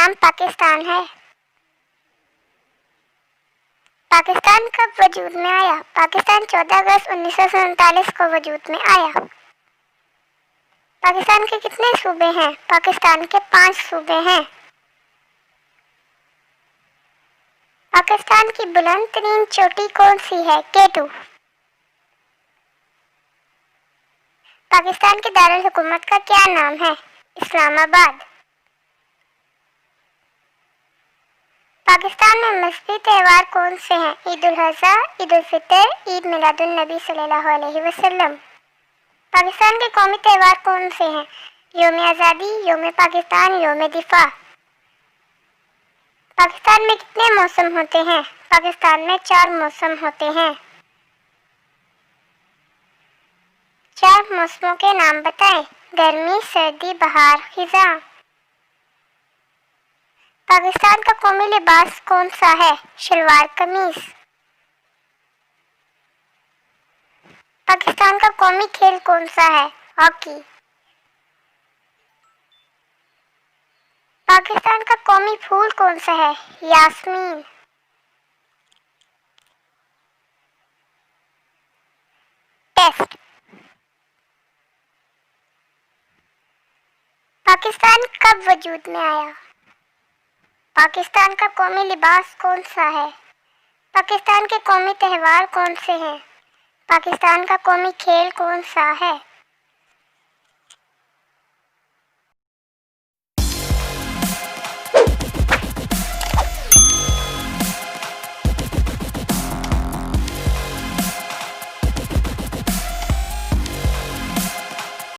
नाम पाकिस्तान है। पाकिस्तान कब वजूद में आया? पाकिस्तान 14 अगस्त 1947 को वजूद में आया। पाकिस्तान के कितने सूबे हैं? पाकिस्तान के 5 सूबे हैं। पाकिस्तान की बुलंद तरीन चोटी कौन सी है? केटू। पाकिस्तान के दारुल हुकूमत का क्या नाम है? इस्लामाबाद। पाकिस्तान में मजहबी त्यौहार कौन से हैं? ईद उल अज़हा, ईद उल फितर, ईद मिलादुन नबी सल्लल्लाहु अलैहि वसल्लम। पाकिस्तान के कौमी त्यौहार कौन से हैं? यौम आज़ादी, यौम पाकिस्तान, यौम दिफा। पाकिस्तान में कितने मौसम होते हैं? पाकिस्तान में 4 मौसम होते हैं। 4 मौसमों के नाम बताएं। गर्मी, सर्दी, बहार, खिज़ां। पाकिस्तान का कौमी लिबास कौन सा है? शलवार कमीज। पाकिस्तान का कौमी खेल कौन सा है? हॉकी। पाकिस्तान का कौमी फूल कौन सा है? यास्मीन। टेस्ट। पाकिस्तान कब वजूद में आया? पाकिस्तान का कौमी लिबास कौन सा है? पाकिस्तान के कौमी त्यौहार कौन से हैं? पाकिस्तान का कौमी खेल कौन सा है?